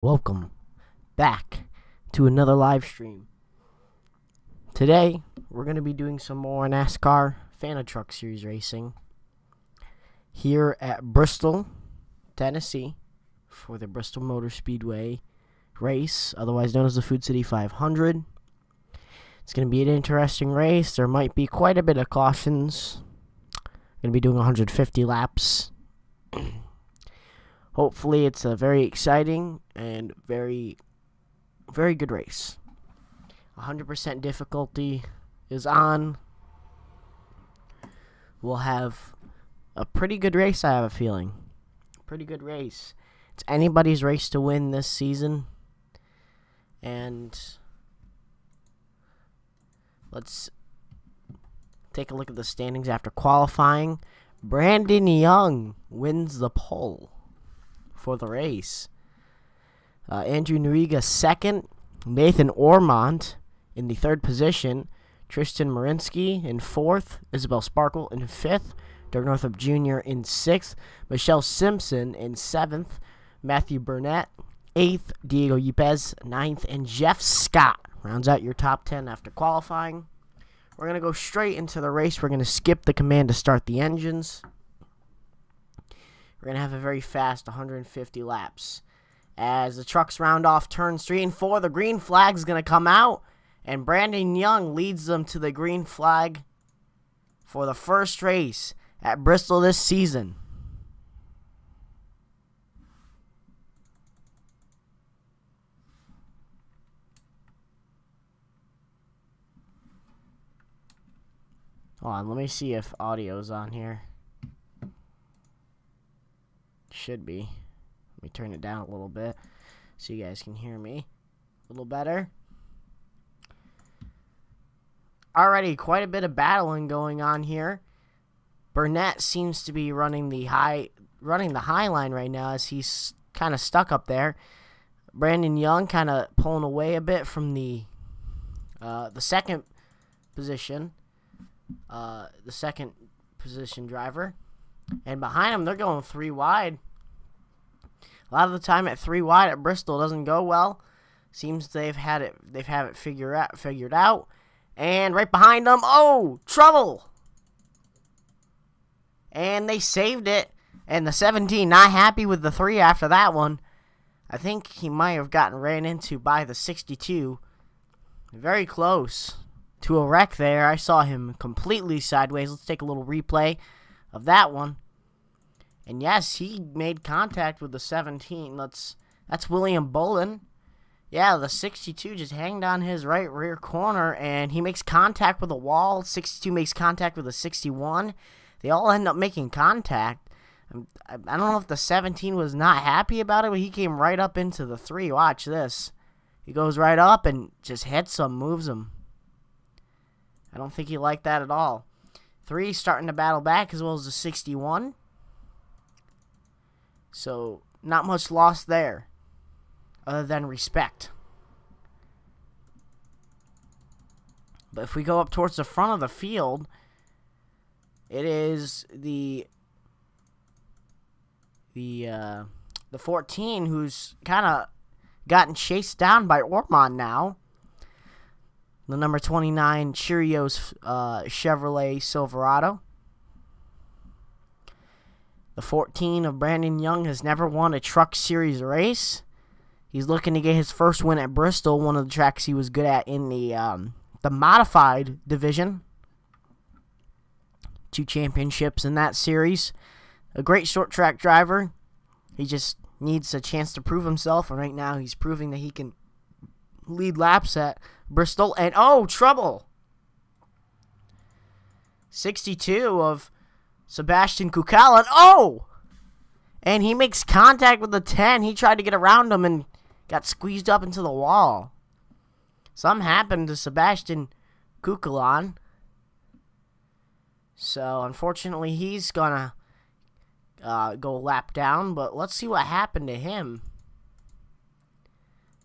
Welcome back to another live stream. Today, we're going to be doing some more NASCAR Fan Truck Series racing here at Bristol, Tennessee for the Bristol Motor Speedway race, otherwise known as the Food City 500. It's going to be an interesting race. There might be quite a bit of cautions. Going to be doing 150 laps. Hopefully, it's a very exciting and very good race. 100% difficulty is on. We'll have a pretty good race, I have a feeling. Pretty good race. It's anybody's race to win this season. And let's take a look at the standings after qualifying. Brandon Young wins the pole for the race. Andrew Noriega second. Nathan Ormond in the third position. Tristan Marinsky in fourth. Isabel Sparkle in fifth. Doug Northrup Jr. in sixth. Michelle Simpson in seventh. Matthew Burnett eighth. Diego Yepes ninth. And Jeff Scott rounds out your top 10 after qualifying. We're going to go straight into the race. We're going to skip the command to start the engines. We're going to have a very fast 150 laps. As the trucks round off turns 3 and 4, the green flag is going to come out. And Brandon Young leads them to the green flag for the first race at Bristol this season. Hold on, let me see if audio's on here. Should be. Let me turn it down a little bit so you guys can hear me a little better. Alrighty, quite a bit of battling going on here. Burnett seems to be running the high line right now as he's kind of stuck up there. Brandon Young kind of pulling away a bit from the second position. The second position driver. And behind him, they're going 3 wide. A lot of the time at 3 wide at Bristol doesn't go well. Seems they've have it figured out. And right behind them, oh, trouble! And they saved it. And the 17 not happy with the 3 after that one. I think he might have gotten ran into by the 62. Very close to a wreck there. I saw him completely sideways. Let's take a little replay of that one. And yes, he made contact with the 17. That's William Bolin. Yeah, the 62 just hanged on his right rear corner, and he makes contact with a wall. 62 makes contact with a 61. They all end up making contact. I don't know if the 17 was not happy about it, but he came right up into the 3. Watch this. He goes right up and just hits him, moves him. I don't think he liked that at all. 3 starting to battle back as well as the 61. So, not much loss there, other than respect. But if we go up towards the front of the field, it is the 14 who's kind of gotten chased down by Ormond now. The number 29 Cheerios Chevrolet Silverado. The 14 of Brandon Young has never won a Truck Series race. He's looking to get his first win at Bristol, one of the tracks he was good at in the modified division. 2 championships in that series. A great short track driver. He just needs a chance to prove himself, and right now he's proving that he can lead laps at Bristol. And oh, trouble! 62 of Sebastian Kukalan. Oh! And he makes contact with the 10. He tried to get around him and got squeezed up into the wall. Something happened to Sebastian Kukalan. So, unfortunately, he's going to go lap down. But let's see what happened to him.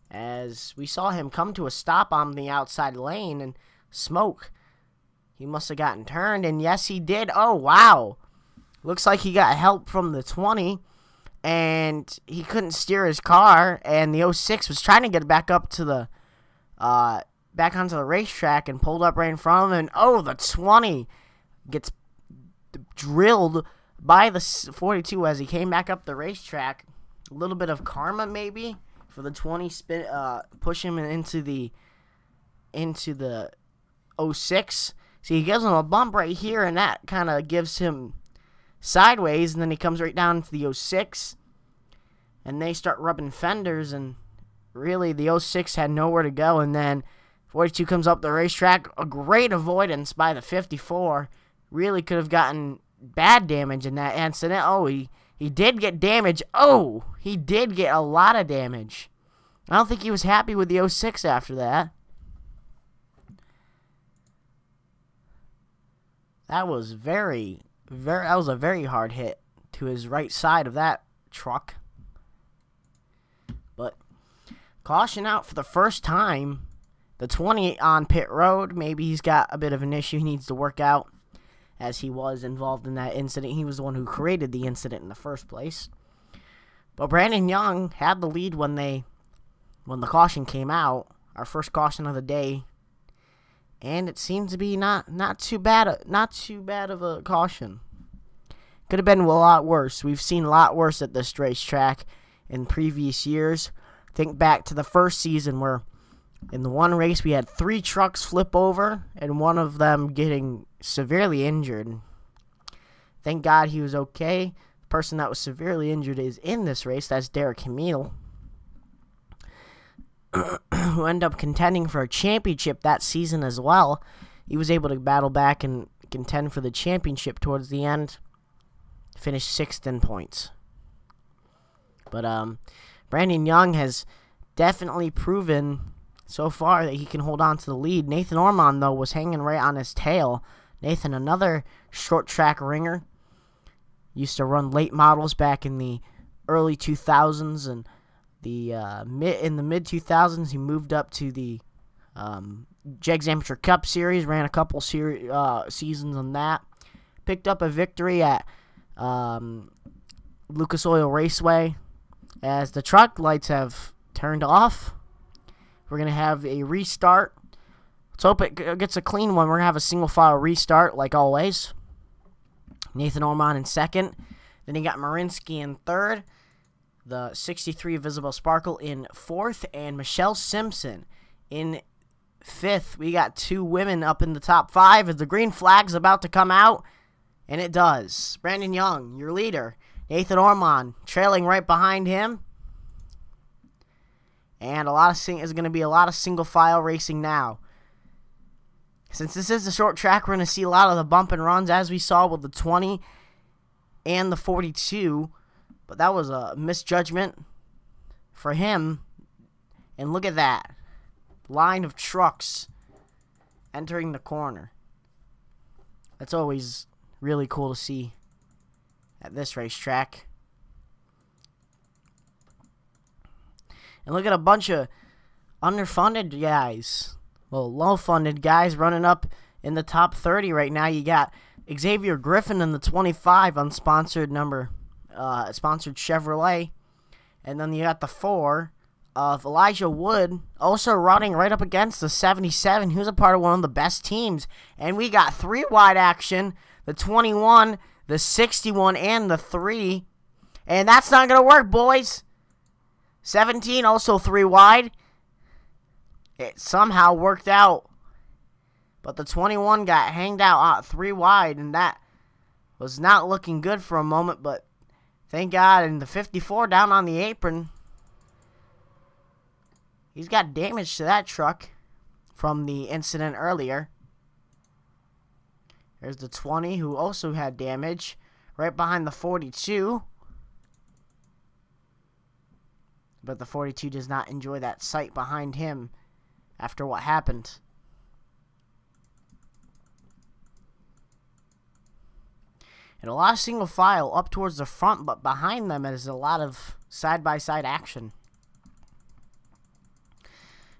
As we saw him come to a stop on the outside lane and smoke. He must have gotten turned, and yes, he did. Oh, wow. Looks like he got help from the 20. and he couldn't steer his car, and the '06 was trying to get back up to the back onto the racetrack and pulled up right in front of him, and oh, the 20 gets drilled by the 42 as he came back up the racetrack. A little bit of karma maybe for the 20 spin, push him into the '06. So he gives him a bump right here, and that kind of gives him sideways, and then he comes right down to the '06, and they start rubbing fenders, and really the '06 had nowhere to go, and then 42 comes up the racetrack. A great avoidance by the 54. Really could have gotten bad damage in that incident. Oh, he did get damage. Oh, he did get a lot of damage. I don't think he was happy with the '06 after that. That was a very hard hit to his right side of that truck. But caution out for the first time. The 20 on pit road. Maybe he's got a bit of an issue he needs to work out, as he was involved in that incident. He was the one who created the incident in the first place. But Brandon Young had the lead when the caution came out. Our first caution of the day. And it seemed to be not too bad of a caution. Could have been a lot worse. We've seen a lot worse at this racetrack in previous years. Think back to the first season where in the one race we had 3 trucks flip over and one of them getting severely injured. Thank God he was okay. The person that was severely injured is in this race. That's Derek Camille, who ended up contending for a championship that season as well. He was able to battle back and contend for the championship towards the end. Finished 6th in points. But Brandon Young has definitely proven so far that he can hold on to the lead. Nathan Ormond, though, was hanging right on his tail. Nathan, another short track ringer, used to run late models back in the early 2000s, and in the mid 2000s he moved up to the Jegs Amateur Cup Series, ran a couple seasons on that, picked up a victory at Lucas Oil Raceway. As the truck lights have turned off, we're going to have a restart. Let's hope it gets a clean one. We're going to have a single file restart like always. Nathan Ormond in second. Then you got Marinsky in third. The 63 Visible Sparkle in fourth. And Michelle Simpson in fifth. We got 2 women up in the top 5 as the green flag's about to come out. And it does. Brandon Young, your leader. Nathan Ormond trailing right behind him. And is going to be a lot of single file racing now. Since this is a short track, we're going to see a lot of the bump and runs as we saw with the 20 and the 42. But that was a misjudgment for him. And look at that. Line of trucks entering the corner. That's always really cool to see at this racetrack. And look at a bunch of underfunded guys. Well, low-funded guys running up in the top 30 right now. You got Xavier Griffin in the 25 unsponsored number, sponsored Chevrolet. And then you got the 4 of Elijah Wood, also running right up against the 77, who's a part of one of the best teams. And we got 3 wide action, the 21, the 61, and the 3. And that's not going to work, boys. 17, also 3 wide. It somehow worked out. But the 21 got hanged out 3 wide, and that was not looking good for a moment. But thank God, and the 54 down on the apron. He's got damage to that truck from the incident earlier. There's the 20, who also had damage right behind the 42. But the 42 does not enjoy that sight behind him after what happened. And a lot of single file up towards the front, but behind them is a lot of side-by-side action.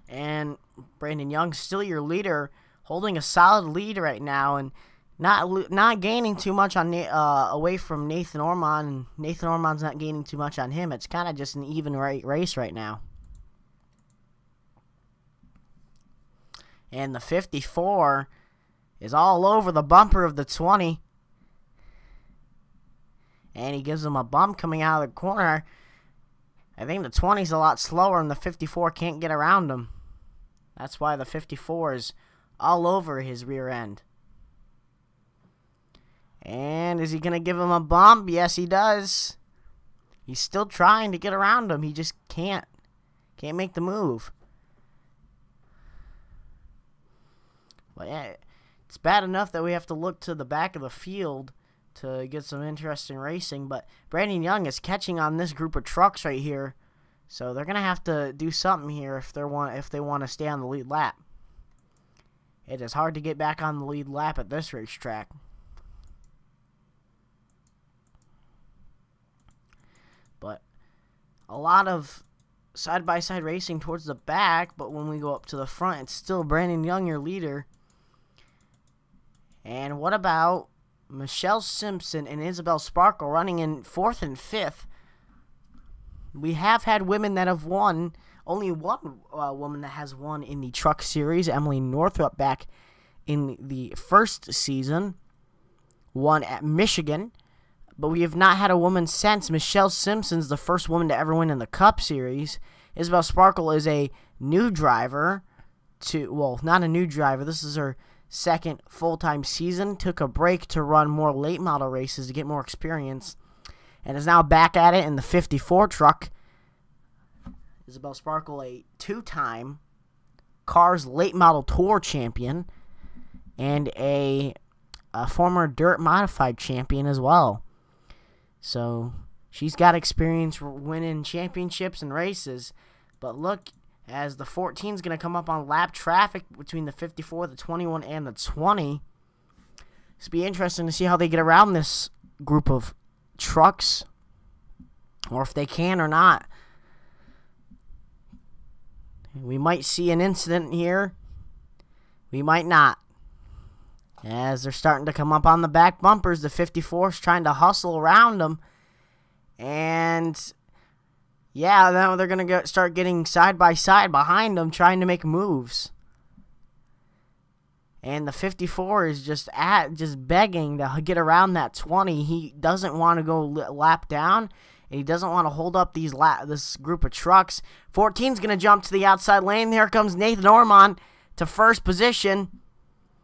And Brandon Young, still your leader, holding a solid lead right now. And not gaining too much on away from Nathan Ormond, and Nathan Ormond's not gaining too much on him. It's kind of just an even race right now. And the 54 is all over the bumper of the 20. And he gives him a bump coming out of the corner. I think the 20's a lot slower and the 54 can't get around him. That's why the 54 is all over his rear end. And is he going to give him a bump? Yes, he does. He's still trying to get around him. He just can't. Can't make the move. Well, yeah, it's bad enough that we have to look to the back of the field to get some interesting racing, but Brandon Young is catching on this group of trucks right here, so they're gonna have to do something here if they want to stay on the lead lap. It is hard to get back on the lead lap at this racetrack. But a lot of side-by-side racing towards the back, but when we go up to the front, it's still Brandon Young, your leader. And what about Michelle Simpson and Isabel Sparkle running in 4th and 5th? We have had women that have won. Only one woman that has won in the truck series, Emily Northrup, back in the first season, won at Michigan. But we have not had a woman since. Michelle Simpson's the first woman to ever win in the Cup Series. Isabel Sparkle is a new driver well, not a new driver. This is her second full-time season. Took a break to run more late model races to get more experience, and is now back at it in the 54 truck. Isabel Sparkle, a two-time Cars Late Model Tour champion and a former Dirt Modified champion as well. So she's got experience winning championships and races. But look, as the 14 is going to come up on lap traffic between the 54, the 21, and the 20. It's be interesting to see how they get around this group of trucks, or if they can or not. We might see an incident here. We might not. As they're starting to come up on the back bumpers, the 54 is trying to hustle around them. And yeah, now they're going to start getting side by side behind them, trying to make moves. And the 54 is just begging to get around that 20. He doesn't want to go lap down, and he doesn't want to hold up this group of trucks. 14's going to jump to the outside lane. Here comes Nathan Ormond to first position.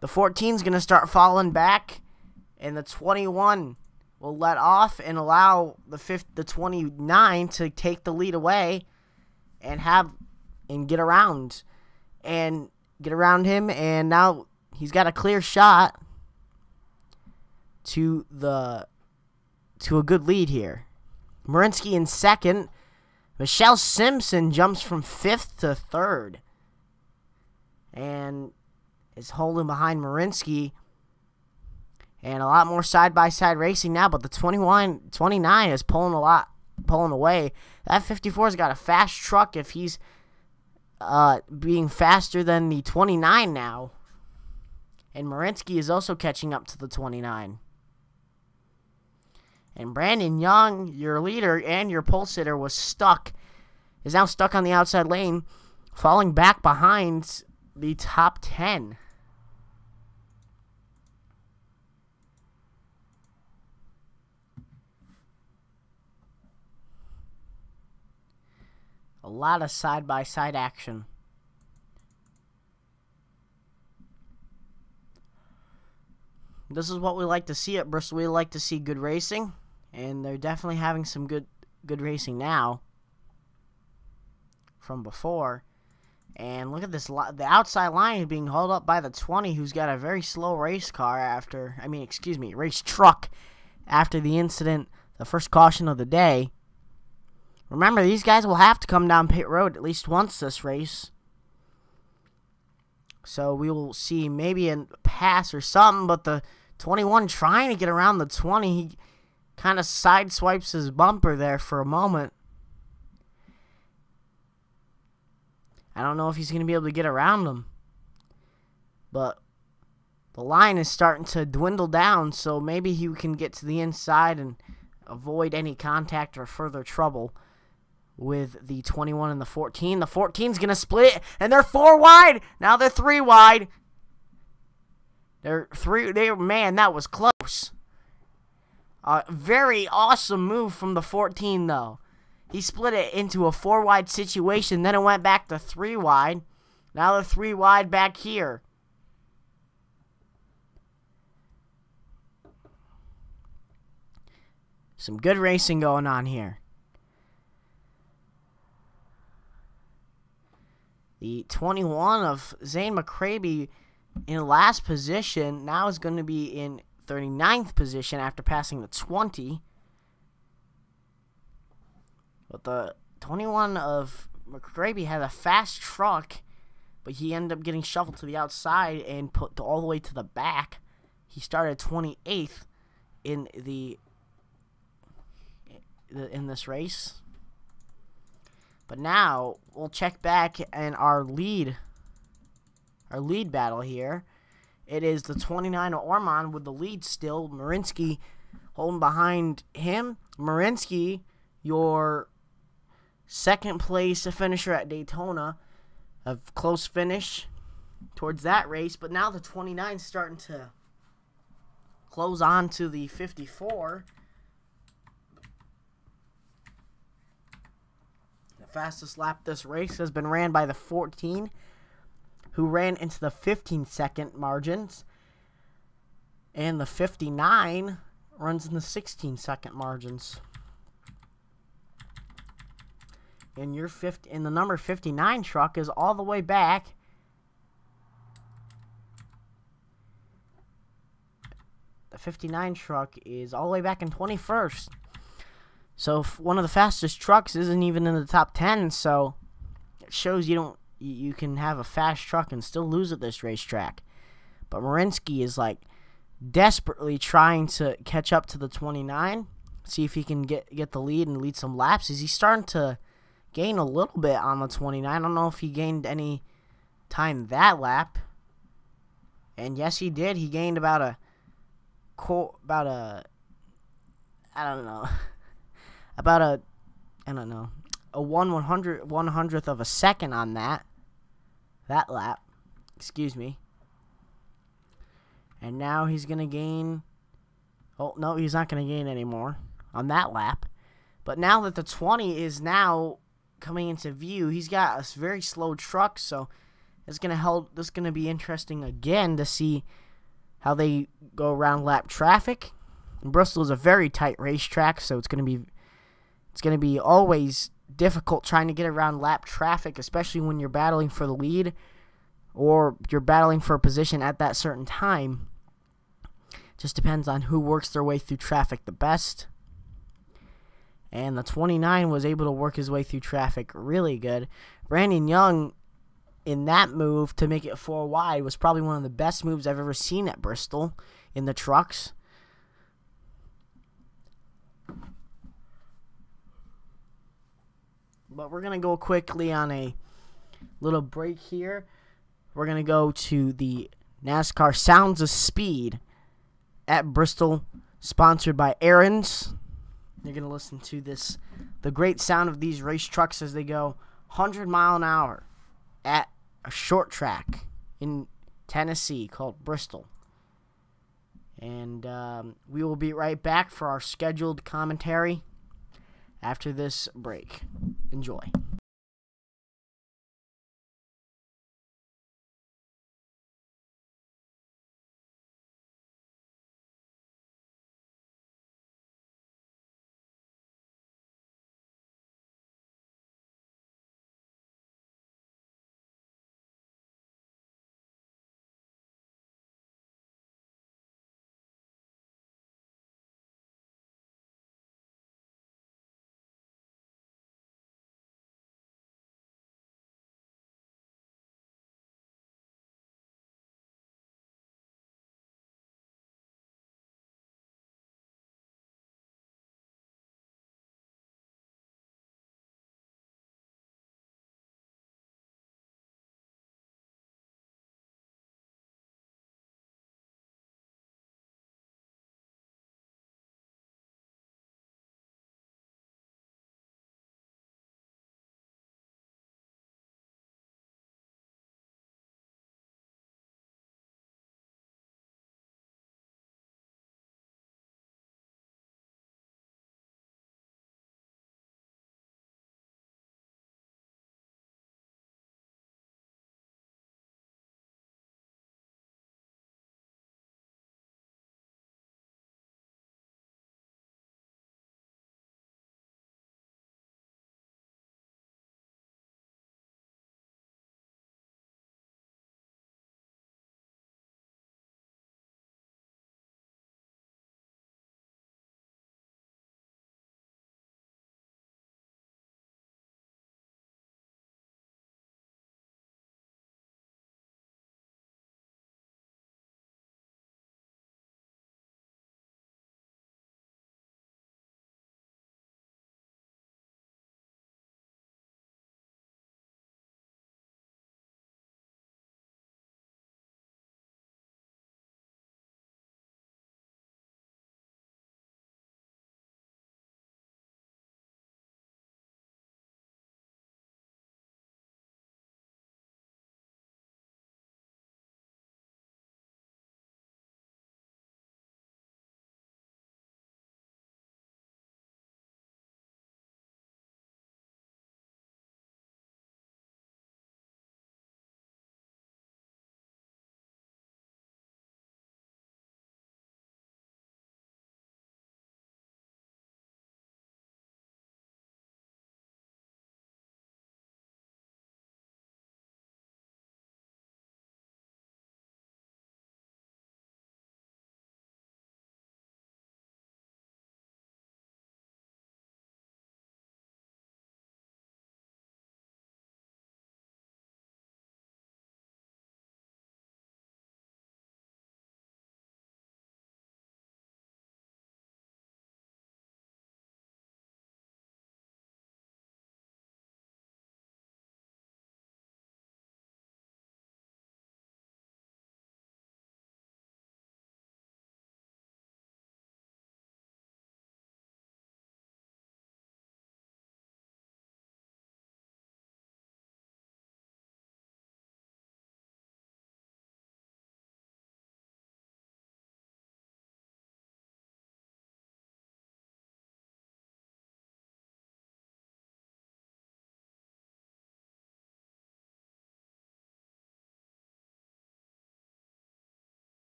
The 14's going to start falling back, and the 21 will let off and allow the 29 to take the lead away and get around him. And now he's got a clear shot to a good lead here. Marinsky in second. Michelle Simpson jumps from 5th to 3rd and is holding behind Marinsky. And a lot more side-by-side racing now, but the 29 is pulling away. That 54's got a fast truck if he's being faster than the 29 now. And Marinsky is also catching up to the 29. And Brandon Young, your leader and your pole sitter, is now stuck on the outside lane, falling back behind the top 10. A lot of side-by-side action. This is what we like to see at Bristol. We like to see good racing, and they're definitely having some good racing now from before. And look at this. The outside line is being held up by the 20, who's got a very slow race truck after the incident, the first caution of the day. Remember, these guys will have to come down pit road at least once this race. So we will see maybe a pass or something, but the 21 trying to get around the 20. He kind of sideswipes his bumper there for a moment. I don't know if he's going to be able to get around him. But The line is starting to dwindle down, so maybe he can get to the inside and avoid any contact or further trouble with the 21 and the 14. The 14's going to split it, and they're 4 wide. Now they're 3 wide. Man, that was close. Very awesome move from the 14, though. He split it into a 4 wide situation, then it went back to 3 wide. Now they're 3 wide back here. Some good racing going on here. The 21 of Zane McCraby in last position now is going to be in 39th position after passing the 20. But the 21 of McCraby had a fast truck, but he ended up getting shuffled to the outside and put all the way to the back. He started 28th in this race. But now we'll check back in our lead battle here. It is the 29 of Ormond with the lead still. Marinsky holding behind him. Marinsky, your second place finisher at Daytona, a close finish towards that race. But now the 29 is starting to close on to the 54. Fastest lap this race has been ran by the 14, who ran into the 15-second margins, and the 59 runs in the 16-second margins. And the number 59 truck is all the way back. The 59 truck is all the way back in 21st. So one of the fastest trucks isn't even in the top 10, so it shows you can have a fast truck and still lose at this racetrack. But Marinsky is like desperately trying to catch up to the 29, see if he can get the lead and lead some laps. He's starting to gain a little bit on the 29. I don't know if he gained any time that lap. And yes, he did. He gained about a a 1/100th of a second on that lap. Excuse me. And now he's going to gain... Oh, no, he's not going to gain anymore on that lap. But now that the 20 is now coming into view, he's got a very slow truck, so it's going to be interesting again to see how they go around lap traffic. And Bristol is a very tight racetrack, so it's going to be always difficult trying to get around lap traffic, especially when you're battling for the lead or you're battling for a position at that certain time. Just depends on who works their way through traffic the best. And the 29 was able to work his way through traffic really good. Brandon Young, in that move to make it 4 wide, was probably one of the best moves I've ever seen at Bristol in the trucks. But we're going to go quickly on a little break here. We're going to go to the NASCAR Sounds of Speed at Bristol, sponsored by Aaron's. You're going to listen to the great sound of these race trucks as they go 100 mile an hour at a short track in Tennessee called Bristol. And we will be right back for our scheduled commentary after this break. Enjoy.